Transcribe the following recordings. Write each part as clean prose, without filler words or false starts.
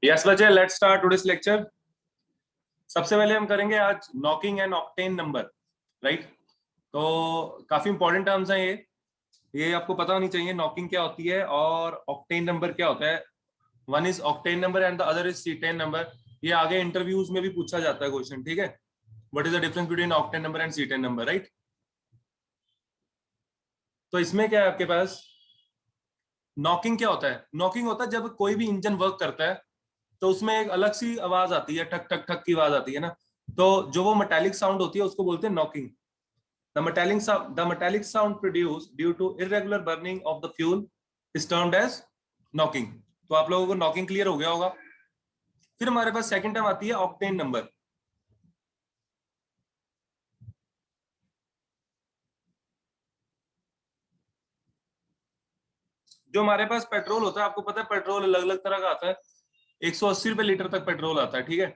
Yes बच्चे, let's start today's lecture. सबसे पहले हम करेंगे आज knocking and octane number, right. तो काफी इंपॉर्टेंट टर्म्स हैं ये आपको पता होनी चाहिए। नॉकिंग क्या होती है और ऑक्टेन नंबर क्या होता है। One is octane number and the other is cetane number. ये आगे इंटरव्यूज में भी पूछा जाता है क्वेश्चन, ठीक है। What is the difference between octane number and cetane number, right. तो इसमें क्या है आपके पास, नॉकिंग क्या होता है। नॉकिंग होता है जब कोई भी इंजन वर्क करता है तो उसमें एक अलग सी आवाज आती है, ठक ठक ठक की आवाज आती है ना। तो जो वो मेटालिक साउंड होती है उसको बोलते हैं knocking. The metallic sound produce due to irregular burning of the fuel is termed as knocking. तो आप लोगों को नॉकिंग क्लियर हो गया होगा। फिर हमारे पास सेकंड टर्म आती है ऑक्टेन नंबर। जो हमारे पास पेट्रोल होता है, आपको पता है पेट्रोल अलग अलग तरह का आता है। 180 रुपए लीटर तक पेट्रोल आता है, ठीक है।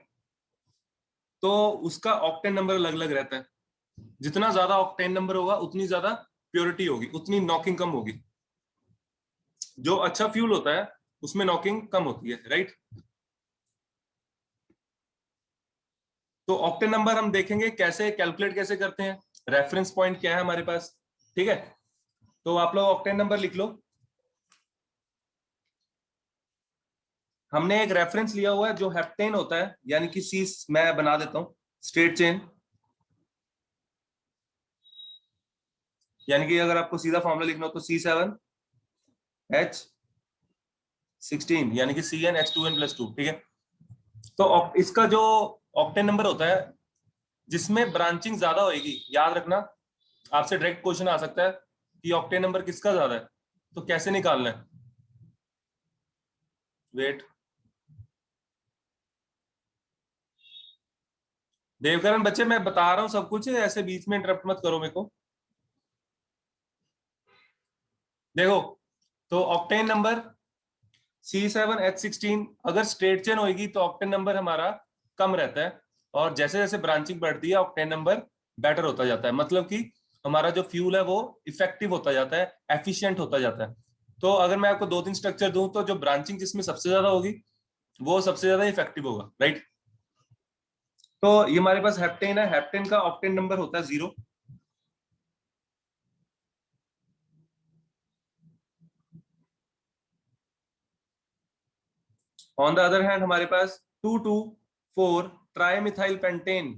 तो उसका ऑक्टेन नंबर अलग अलग रहता है। जितना ज्यादा ऑक्टेन नंबर होगा उतनी ज्यादा प्योरिटी होगी, उतनी नॉकिंग कम होगी। जो अच्छा फ्यूल होता है उसमें नॉकिंग कम होती है, राइट। तो ऑक्टेन नंबर हम देखेंगे कैसे कैलकुलेट कैसे करते हैं, रेफरेंस पॉइंट क्या है हमारे पास, ठीक है। तो आप लोग ऑक्टेन नंबर लिख लो। हमने एक रेफरेंस लिया हुआ है जो हेप्टेन होता है, यानी कि सी, मैं बना देता हूं स्ट्रेट चेन। यानी कि अगर आपको सीधा फॉर्मूला लिखना हो तो C7H16, यानी कि CnH2n+2, ठीक है। तो इसका जो ऑक्टेन नंबर होता है जिसमें ब्रांचिंग ज्यादा होगी, याद रखना। आपसे डायरेक्ट क्वेश्चन आ सकता है कि ऑक्टेन नंबर किसका ज्यादा है, तो कैसे निकालना है। वेट, देवकरण बच्चे मैं बता रहा हूं सब कुछ, ऐसे बीच में इंटरप्ट मत करो मेरे को। देखो, तो ऑक्टेन नंबर C7H16 अगर स्ट्रेट चेन होगी तो ऑक्टेन नंबर हमारा कम रहता है, और जैसे जैसे ब्रांचिंग बढ़ती है ऑक्टेन नंबर बेटर होता जाता है। मतलब कि हमारा जो फ्यूल है वो इफेक्टिव होता जाता है, एफिशिएंट होता जाता है। तो अगर मैं आपको दो तीन स्ट्रक्चर दूं तो जो ब्रांचिंग जिसमें सबसे ज्यादा होगी वो सबसे ज्यादा इफेक्टिव होगा, राइट। तो ये हमारे पास हेप्टेन है, हेप्टेन का ऑक्टेन नंबर होता है 0। ऑन द अदर हैंड हमारे पास 2,2,4 ट्राइमिथाइल पेंटेन,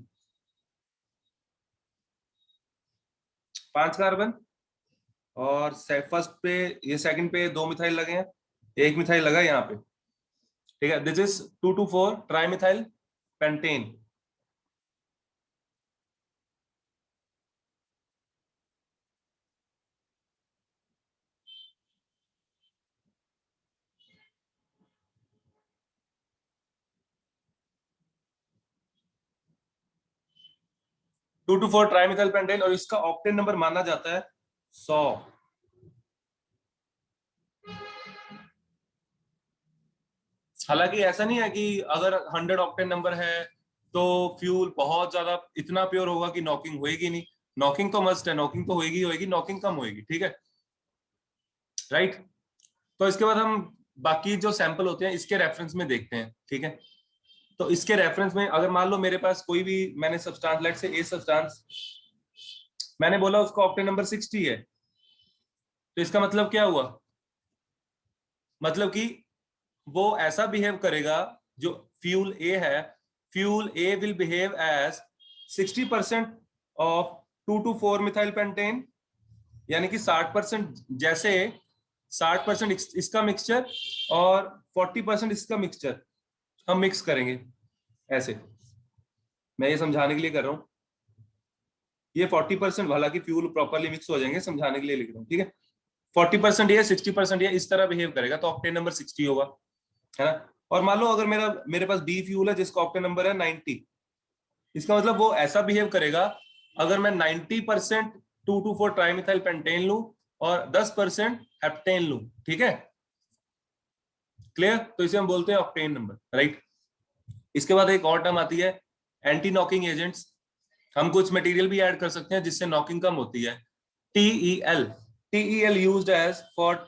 5 कार्बन। और फर्स्ट पे, ये सेकंड पे 2 मिथाइल लगे हैं, एक मिथाइल लगा है यहाँ पे, ठीक है। This is 2,2,4 trimethyl pentane. 2,2,4 trimethyl pentane, और इसका ऑक्टेन नंबर माना जाता है 100। हालांकि ऐसा नहीं है कि अगर 100 ऑक्टेन नंबर है तो फ्यूल बहुत ज्यादा इतना प्योर होगा कि नॉकिंग होएगी नहीं। नॉकिंग तो मस्ट है, नॉकिंग तो होएगी होएगी, नॉकिंग कम होएगी, ठीक है, राइट। तो इसके बाद हम बाकी जो सैंपल होते हैं इसके रेफरेंस में देखते हैं, ठीक है। तो इसके रेफरेंस में अगर मान लो मेरे पास कोई भी, मैंने सब्सटेंस लेट से ए सब्सटेंस, मैंने बोला उसका ऑक्टेन नंबर 60 है, तो इसका मतलब क्या हुआ, मतलब कि वो ऐसा बिहेव करेगा, जो फ्यूल ए है, fuel A will behave as 60% of 2,2,4 methyl pentane, यानी कि 60%, जैसे 60% इसका मिक्सचर और 40% इसका मिक्सचर हम मिक्स करेंगे ऐसे। मैं ये समझाने के लिए कर रहा हूं, ये 40%, हालांकि फ्यूल प्रॉपरली मिक्स हो जाएंगे, समझाने के लिए लिख रहा हूँ, ठीक है। 40% ये, 60% ये, इस तरह बिहेव करेगा तो ऑक्टेन नंबर 60 होगा, है ना। और मान लो अगर मेरे पास बी फ्यूल है जिसका ऑक्टेन नंबर है 90, इसका मतलब वो ऐसा बिहेव करेगा, अगर मैं 90% 2,2,4 ट्राइमिथाइल पेंटेन लूं और 10% हेप्टेन लूं, ठीक है, क्लियर। तो इसे हम बोलते हैं ऑक्टेन नंबर, राइट। इसके बाद एक और टर्म आती है एंटी नॉकिंग एजेंट्स। हम कुछ मटेरियल भी ऐड कर सकते हैं जिससे नॉकिंग कम होती है। TEL, TEL used as for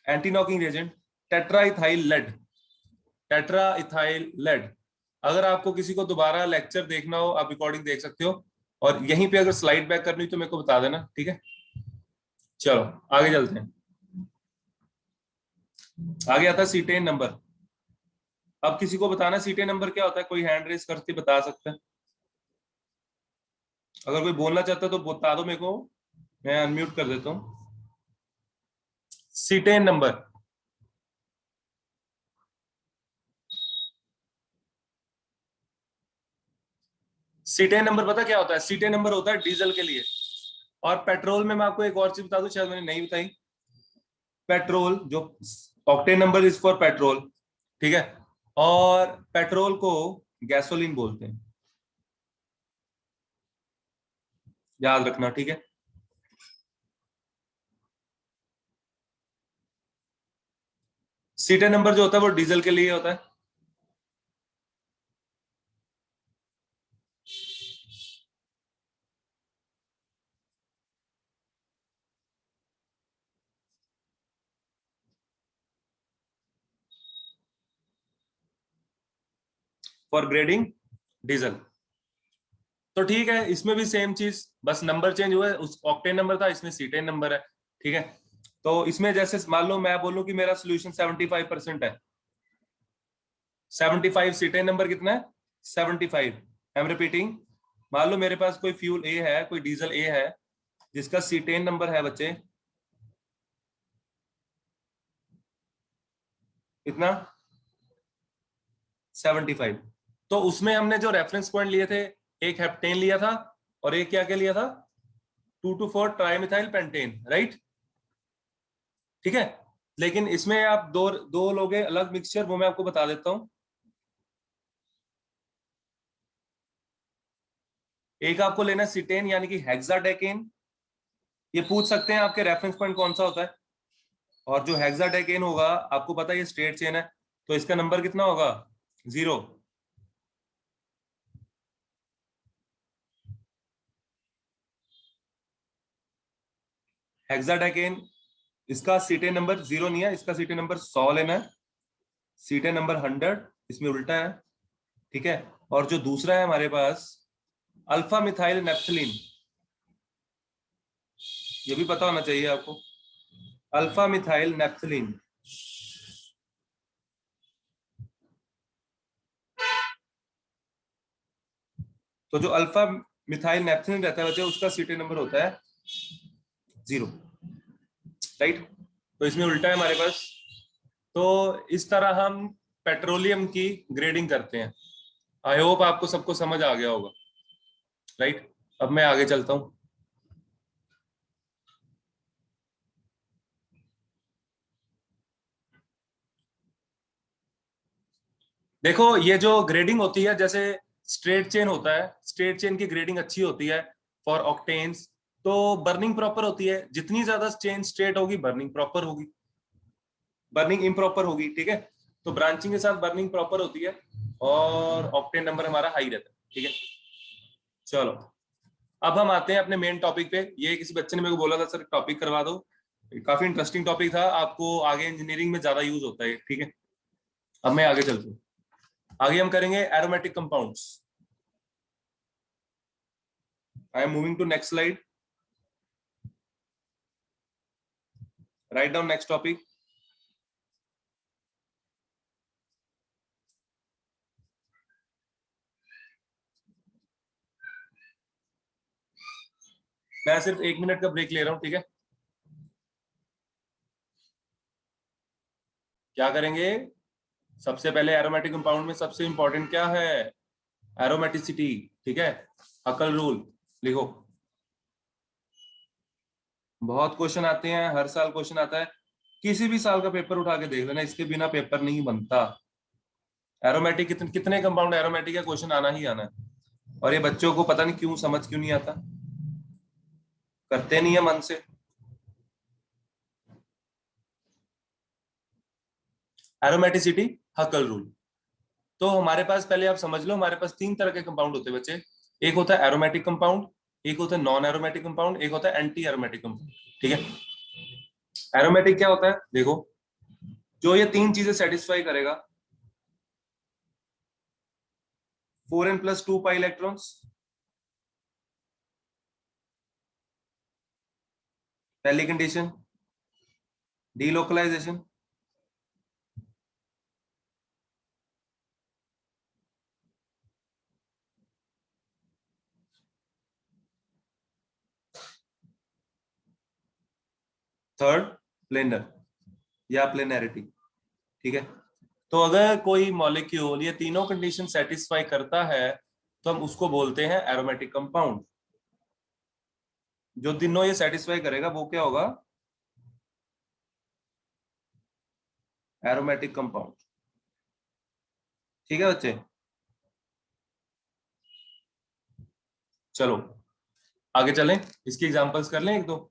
anti knocking agent tetraethyl lead, tetra ethyl lead. अगर आपको किसी को दोबारा लेक्चर देखना हो, आप रिकॉर्डिंग देख सकते हो, और यहीं पे अगर स्लाइड बैक करनी हो तो मेरे को बता देना, ठीक है। चलो आगे चलते हैं। आगे आता है सीटेन नंबर। अब किसी को बताना सीटेन नंबर क्या होता है, कोई हैंड रेस करके बता सकता है। अगर कोई बोलना चाहता है तो बता दो मेरे को, मैं अनम्यूट कर देता हूँ। सीटेन नंबर, सीटेन नंबर पता क्या होता है? सीटेन नंबर होता है डीजल के लिए। और पेट्रोल में मैं आपको एक और चीज बता दूं, शायद मैंने नहीं बताई। पेट्रोल जो octane number is for petrol, ठीक है। और पेट्रोल को गैसोलीन बोलते हैं, याद रखना, ठीक है। सीटेन नंबर जो होता है वो डीजल के लिए होता है। For grading diesel. तो ठीक है, इसमें भी सेम चीज, बस नंबर चेंज हुआ है। उस ऑक्टेन नंबर था, इसमें सीटेन नंबर है, ठीक है। तो इसमें जैसे मान लो मैं बोलूं कि मेरा सोल्यूशन 75% है, 75। सीटेन नंबर कितना है? 75। I am repeating. मान लो मेरे पास कोई फ्यूल ए है, कोई डीजल ए है, जिसका सीटेन नंबर है बच्चे कितना? 75। तो उसमें हमने जो रेफरेंस पॉइंट लिए थे, एक हेप्टेन लिया था और एक क्या क्या लिया था? 2,2,4 ट्राइमिथाइल पेंटेन, राइट, ठीक है। लेकिन इसमें आप दो दो लोगे अलग मिक्सचर, वो मैं आपको बता देता हूं। एक आपको लेना सिटेन यानी कि हेक्साडेकेन। ये पूछ सकते हैं आपके रेफरेंस पॉइंट कौन सा होता है। और जो हेक्साडेकेन होगा, आपको पता है ये स्ट्रेट चेन है, तो इसका नंबर कितना होगा? 0। हेक्साडेकेन, इसका सीटेन नंबर 0 नहीं है, इसका सीटेन नंबर 100 लेना है। सीटेन नंबर 100 इसमें उल्टा है, ठीक है। और जो दूसरा है हमारे पास, अल्फा मिथाइल नेप्थलीन, ये भी पता होना चाहिए आपको। Alpha methyl naphthalene. तो जो अल्फा मिथाइल नेप्थलीन रहता है बच्चे, उसका सीटेन नंबर होता है 0, राइट। तो इसमें उल्टा है हमारे पास। तो इस तरह हम पेट्रोलियम की ग्रेडिंग करते हैं। आई होप आपको सबको समझ आ गया होगा, राइट। अब मैं आगे चलता हूं। देखो ये जो ग्रेडिंग होती है, जैसे स्ट्रेट चेन होता है, स्ट्रेट चेन की ग्रेडिंग अच्छी होती है फॉर ऑक्टेन्स। तो बर्निंग प्रॉपर होती है, जितनी ज्यादा चेन स्ट्रेट होगी बर्निंग प्रॉपर होगी, बर्निंग इम्प्रॉपर होगी, ठीक है। तो ब्रांचिंग के साथ बर्निंग प्रॉपर होती है, और ऑक्टेन नंबर हमारा हाई रहता है, ठीक है। चलो अब हम आते हैं अपने मेन टॉपिक पे। ये किसी बच्चे ने मेरे को बोला था सर टॉपिक करवा दो, काफी इंटरेस्टिंग टॉपिक था, आपको आगे इंजीनियरिंग में ज्यादा यूज होता है, ठीक है। अब मैं आगे चलता हूँ। आगे हम करेंगे aromatic compounds. I am moving to next slide. Right down next topic. मैं सिर्फ 1 मिनट का ब्रेक ले रहा हूँ, ठीक है। क्या करेंगे? सबसे पहले एरोमेटिक कंपाउंड में सबसे इंपॉर्टेंट क्या है? एरोमेटिसिटी, ठीक है। हकल रूल लिखो। बहुत क्वेश्चन आते हैं, हर साल क्वेश्चन आता है, किसी भी साल का पेपर उठा के देख लेना, इसके बिना पेपर नहीं बनता। एरोमेटिक कितने कंपाउंड एरोमेटिक है, क्वेश्चन आना ही आना है। और ये बच्चों को पता नहीं क्यों समझ क्यों नहीं आता, करते नहीं है मन से। Aromaticity, हकल rule. तो हमारे पास पहले आप समझ लो, हमारे पास 3 तरह के कंपाउंड होते हैं बच्चे। एक होता है एरोमेटिक कंपाउंड, एक होता है नॉन एरोमेटिक कंपाउंड, एक होता है एंटी एरोमेटिक कंपाउंड, ठीक है। एरोमेटिक क्या होता है? देखो, जो ये 3 चीजें सेटिस्फाई करेगा, 4n+2 पाई इलेक्ट्रॉन्स, पहली कंडीशन। डीलोकलाइजेशन, थर्ड प्लेनर या प्लेनैरिटी। ठीक है, तो अगर कोई मॉलिक्यूल ये तीनों कंडीशन सेटिस्फाई करता है तो हम उसको बोलते हैं एरोमेटिक कंपाउंड। जो तीनों ये सेटिस्फाई करेगा वो क्या होगा? Aromatic compound. ठीक है बच्चे, चलो आगे चलें, इसकी एग्जांपल्स कर लें एक दो।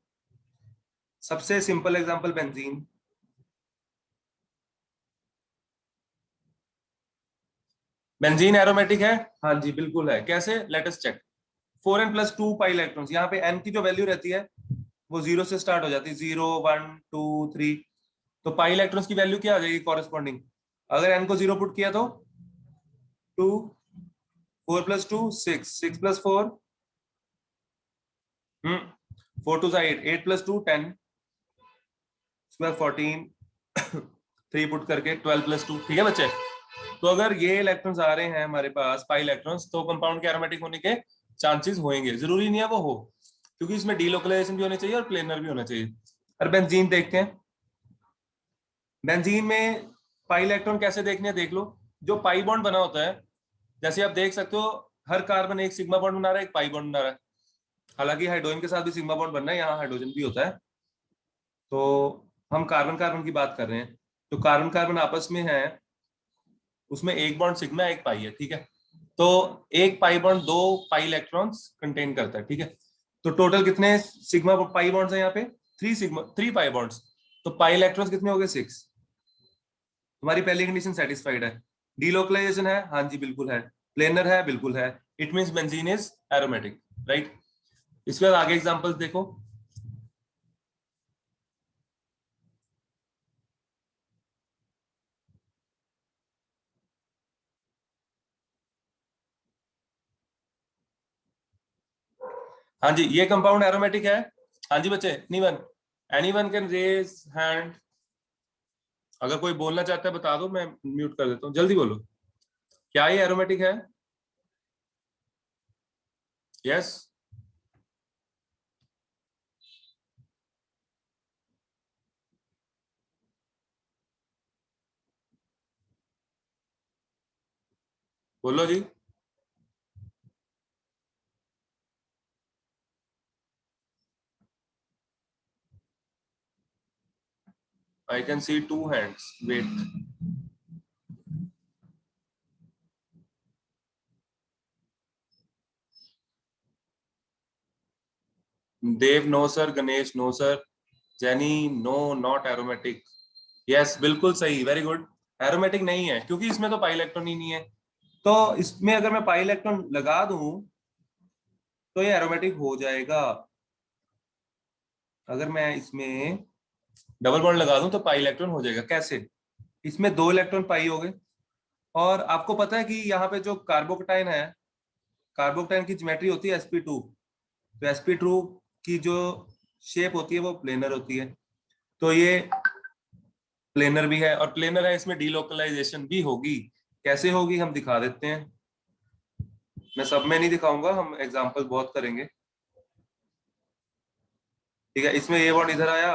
सबसे simple example benzene. Benzene aromatic है? हाँ जी बिल्कुल है। कैसे? Let us check. 4n+2 pi electrons, यहाँ पे n की जो वैल्यू रहती है वो 0 से स्टार्ट हो जाती है, 0 1 2 3। तो पाई इलेक्ट्रॉन्स की वैल्यू क्या आ जाएगी कॉरेस्पॉन्डिंग? अगर n को 0 पुट किया तो 2, 4+2 6, 6+4 4 2 8, 8+2 10, स्क्वायर 14 3 पुट करके 12+2। ठीक है बच्चे, तो अगर ये इलेक्ट्रॉन्स आ रहे हैं हमारे पास पाई इलेक्ट्रॉन्स, तो कंपाउंड के एरोमेटिक होने के चांसेस होंगे। जरूरी नहीं है वो हो, क्योंकि इसमें डीलोकलाइजेशन भी होनी चाहिए और प्लेनर भी होना चाहिए। और बेंजीन देखते हैं। बेंजीन में पाई इलेक्ट्रॉन कैसे देखने हैं, देख लो। जो पाई बॉन्ड बना होता है, जैसे आप देख सकते हो, हर कार्बन एक सिग्मा बॉन्ड बना रहा है, एक पाई बॉन्ड बना रहा है। हालांकि हाइड्रोजन के साथ भी सिग्मा बॉन्ड बनना है, यहाँ हाइड्रोजन भी होता है। तो हम कार्बन कार्बन की बात कर रहे हैं, तो कार्बन कार्बन आपस में है, उसमें एक बॉन्ड सिग्मा एक पाई है। ठीक है, तो एक पाई बॉन्ड दो पाई इलेक्ट्रॉन्स कंटेन करता है। ठीक है, तो टोटल कितने सिग्मा पाई बॉन्ड्स हैं यहाँ पे? 3 पाई बॉन्ड्स। तो पाई इलेक्ट्रॉन्स कितने हो गए? 6। तुम्हारी पहली कंडीशन सेटिस्फाइड है। डीलोकलाइजेशन है? हाँ जी बिल्कुल है। प्लेनर है? बिल्कुल है। It means benzene is aromatic, right. इसके बाद आगे एग्जांपल्स देखो। हाँ जी, ये कंपाउंड एरोमेटिक है। हाँ जी बच्चे, एनीवन कैन रेज हैंड। अगर कोई बोलना चाहता है बता दो, मैं म्यूट कर देता हूँ, जल्दी बोलो। क्या ये एरोमेटिक है? यस। बोलो जी। I can see 2 hands, wait. Dev no sir, Ganesh no sir, Jenny no, not aromatic. Yes बिल्कुल सही, वेरी गुड। एरोमेटिक नहीं है क्योंकि इसमें तो पाई इलेक्ट्रॉन ही नहीं है। तो इसमें अगर मैं पाई इलेक्ट्रॉन लगा दूं तो ये एरोमेटिक हो जाएगा। अगर मैं इसमें डबल बॉन्ड लगा दूं तो पाई इलेक्ट्रॉन हो जाएगा। कैसे? इसमें 2 इलेक्ट्रॉन पाई हो गए, और आपको पता है कि यहाँ पे जो कार्बोकटाइन है, कार्बोकटाइन की ज्योमेट्री होती है sp2। तो sp2 की जो शेप होती है वो प्लेनर होती है। तो ये प्लेनर भी है, और प्लेनर है, इसमें डीलोकलाइजेशन भी होगी। कैसे होगी हम दिखा देते हैं। मैं सब में नहीं दिखाऊंगा, हम एग्जांपल बहुत करेंगे। ठीक है, इसमें ये बॉन्ड इधर आया,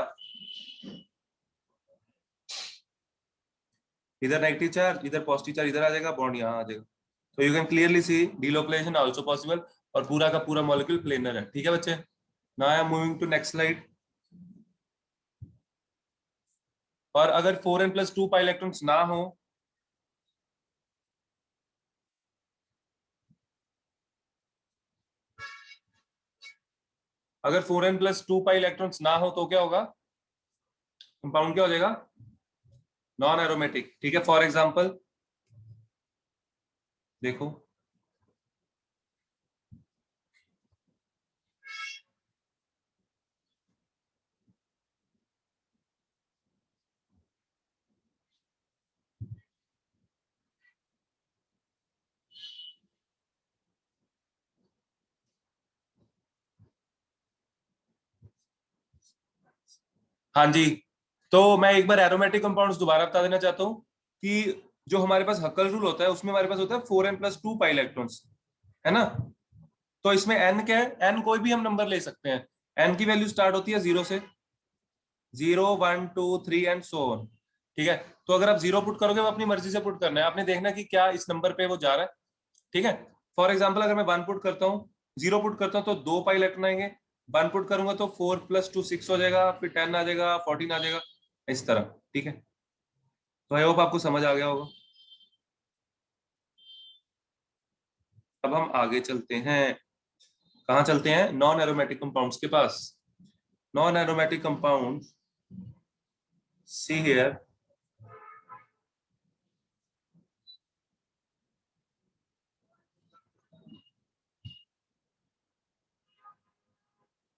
इधर नेगेटिव चार्ज, इधर पॉजिटिव चार्ज, इधर आ जाएगा, बॉन्ड यहाँ आ जाएगा। तो you can clearly see delocalization also possible, और पूरा का पूरा मॉलिक्यूल प्लेनर है। ठीक है बच्चे, now I am moving to next slide. और अगर 4n+2 पाई इलेक्ट्रॉन्स ना हो, अगर 4n+2 पाई इलेक्ट्रॉन्स ना हो तो क्या होगा? कंपाउंड क्या हो जाएगा? Non aromatic. ठीक है, फॉर एग्जांपल देखो। हाँ जी, तो मैं एक बार एरोमेटिक कंपाउंड्स दोबारा बता देना चाहता हूँ कि जो हमारे पास हक्कल रूल होता है उसमें हमारे पास होता है 4n+2 पाई इलेक्ट्रॉन्स, है ना। तो इसमें n क्या है, n कोई भी हम नंबर ले सकते हैं। n की वैल्यू स्टार्ट होती है 0 से, 0 1 2 3 एंड सो ऑन। ठीक है, तो अगर आप 0 पुट करोगे वो अपनी मर्जी से पुट करना है, आपने देखना कि क्या इस नंबर पे वो जा रहा है। ठीक है, फॉर एग्जाम्पल अगर मैं 1 पुट करता हूँ, 0 पुट करता हूँ तो 2 पाई इलेक्ट्रॉन आएंगे, 1 पुट करूंगा तो 4+2 6 हो जाएगा, फिर 10 आ जाएगा, 14 आ जाएगा, इस तरह। ठीक है, तो आई होप आपको समझ आ गया होगा। अब हम आगे चलते हैं, कहाँ चलते हैं, नॉन एरोमेटिक कंपाउंड्स के पास। Non aromatic compound, see here,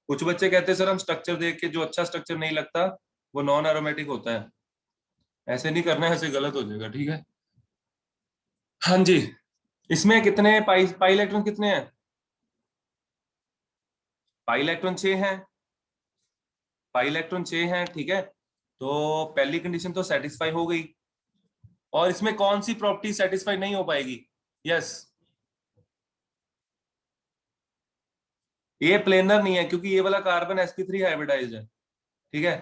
कुछ बच्चे कहते हैं सर हम स्ट्रक्चर देख के जो अच्छा स्ट्रक्चर नहीं लगता वो नॉन एरोमेटिक होता है। ऐसे नहीं करना है, ऐसे गलत हो जाएगा। ठीक है, हाँ जी, इसमें कितने पाई इलेक्ट्रॉन कितने हैं, पाई इलेक्ट्रॉन 6 हैं, पाई इलेक्ट्रॉन 6 हैं। ठीक है, तो पहली कंडीशन तो सेटिस्फाई हो गई। और इसमें कौन सी प्रॉपर्टी सेटिस्फाई नहीं हो पाएगी, यस, ये प्लेनर नहीं है क्योंकि ये वाला कार्बन sp3 हाइब्रिडाइज्ड है। ठीक है,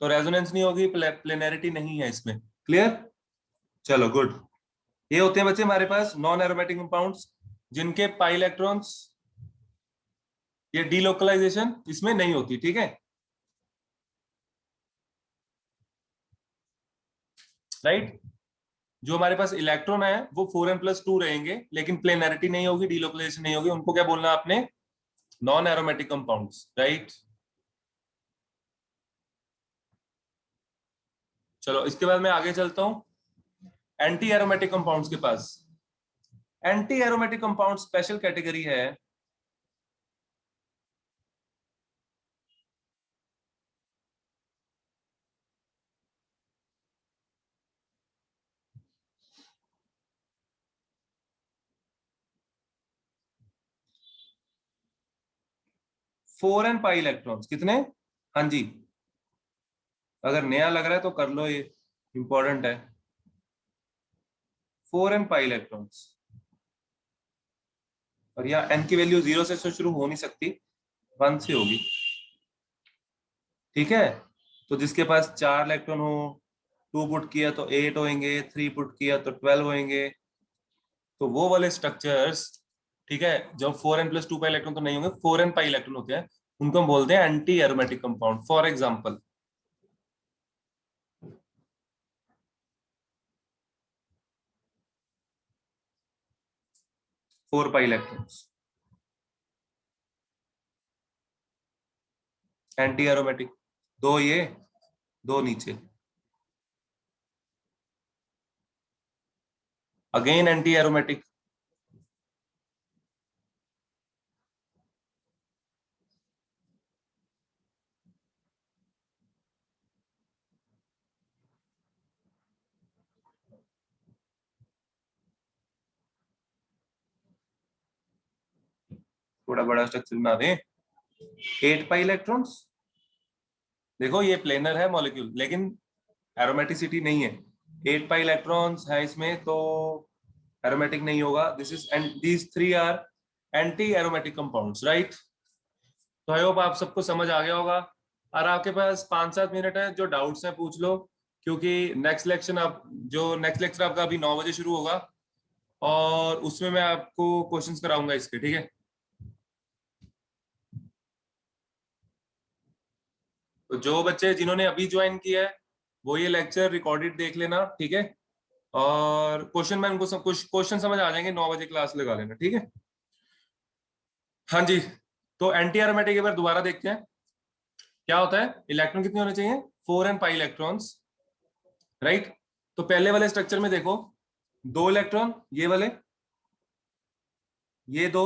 तो रेजोनेंस नहीं होगी, प्लेनैरिटी नहीं है इसमें। क्लियर, चलो गुड। ये होते हैं बच्चे हमारे पास नॉन एरोमेटिक कंपाउंड्स जिनके पाई इलेक्ट्रॉन्स, ये डीलोकलाइजेशन इसमें नहीं होती। ठीक है, राइट, जो हमारे पास इलेक्ट्रॉन है वो 4n+2 रहेंगे, लेकिन प्लेनैरिटी नहीं होगी, डीलोकलाइजेशन नहीं होगी, उनको क्या बोलना आपने, नॉन एरोमेटिक कंपाउंड्स, राइट। चलो इसके बाद मैं आगे चलता हूं एंटी एरोमेटिक कंपाउंड्स के पास। Anti aromatic compound special category है। 4n पाई इलेक्ट्रॉन्स कितने, हाँ जी, अगर नया लग रहा है तो कर लो, ये इंपॉर्टेंट है। 4n पाई इलेक्ट्रॉन्स, और यहाँ n की वैल्यू 0 से शुरू हो नहीं सकती, 1 से होगी। ठीक है, तो जिसके पास 4 इलेक्ट्रॉन हो, 2 पुट किया तो 8 होंगे, 3 पुट किया तो 12 होंगे, तो वो वाले स्ट्रक्चर्स, ठीक है, जब 4n+2 पाई इलेक्ट्रॉन तो नहीं होंगे, 4n पाई इलेक्ट्रॉन होते हैं, उनको हम बोलते हैं anti aromatic compound. For example, 4 pi electrons anti aromatic, दो ये, दो नीचे, अगेन एंटी एरोमेटिक। थोड़ा बड़ा स्ट्रक्चर बना दें, 8 पाई इलेक्ट्रॉन्स, देखो ये प्लेनर है मॉलिक्यूल लेकिन एरोमेटिसिटी नहीं है, 8 पाई इलेक्ट्रॉन्स है इसमें, तो एरोमेटिक नहीं होगा। This is and these three are anti aromatic compounds, right. तो आई होप आप सबको समझ आ गया होगा, और आपके पास 5-7 मिनट है, जो डाउट्स हैं पूछ लो, क्योंकि नेक्स्ट लेक्चर आपका अभी 9 बजे शुरू होगा, और उसमें मैं आपको क्वेश्चंस कराऊंगा इसके। ठीक है, तो जो बच्चे जिन्होंने अभी ज्वाइन किया है वो ये लेक्चर रिकॉर्डेड देख लेना। ठीक है, और क्वेश्चन में उनको सब कुछ क्वेश्चन समझ आ जाएंगे, 9 बजे क्लास लगा लेना। ठीक है, हाँ जी, तो एंटी एरोमेटिक एक बार दोबारा देखते हैं क्या होता है। इलेक्ट्रॉन कितने होने चाहिए, 4n पाई इलेक्ट्रॉन्स, राइट। तो पहले वाले स्ट्रक्चर में देखो, 2 इलेक्ट्रॉन ये वाले, ये दो,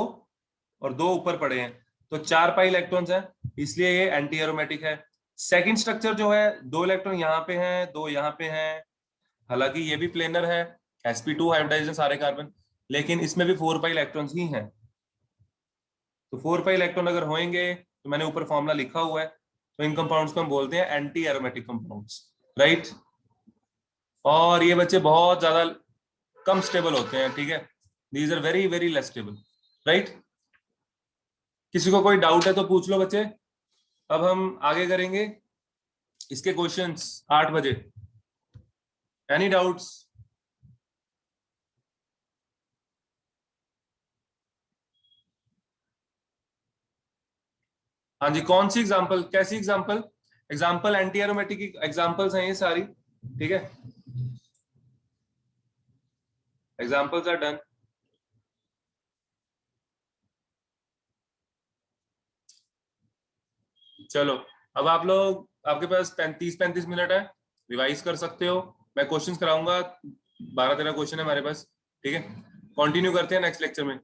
और दो ऊपर पड़े हैं, तो 4 पाई इलेक्ट्रॉन्स हैं, इसलिए ये एंटी एरोमेटिक है। सेकंड स्ट्रक्चर जो है, 2 इलेक्ट्रॉन यहाँ पे हैं, दो यहाँ पे हैं, हालांकि ये भी प्लेनर है, sp2 हाइब्रिडाइज्ड सारे कार्बन, लेकिन इसमें भी 4 पाई इलेक्ट्रॉन्स ही हैं। तो 4 पाई इलेक्ट्रॉन अगर होंगे, तो मैंने ऊपर फॉर्मूला लिखा हुआ है, तो इन कंपाउंड्स को हम बोलते हैं एंटी एरोमेटिक कंपाउंड्स, राइट। और ये बच्चे बहुत ज्यादा कम स्टेबल होते हैं, ठीक है, these are very very less stable, right. किसी को कोई डाउट है तो पूछ लो बच्चे। अब हम आगे करेंगे इसके क्वेश्चंस 8 बजे। Any doubts? हाँ जी, कौन सी एग्जांपल, कैसी एग्जांपल? एग्जांपल एंटी एरोमेटिक की एग्जांपल्स हैं ये सारी, ठीक है, एग्जांपल्स आर डन। चलो, अब आप लोग, आपके पास 35 मिनट है, रिवाइज कर सकते हो। मैं क्वेश्चंस कराऊंगा, 12-13 क्वेश्चन है हमारे पास, ठीक है। कंटिन्यू करते हैं नेक्स्ट लेक्चर में।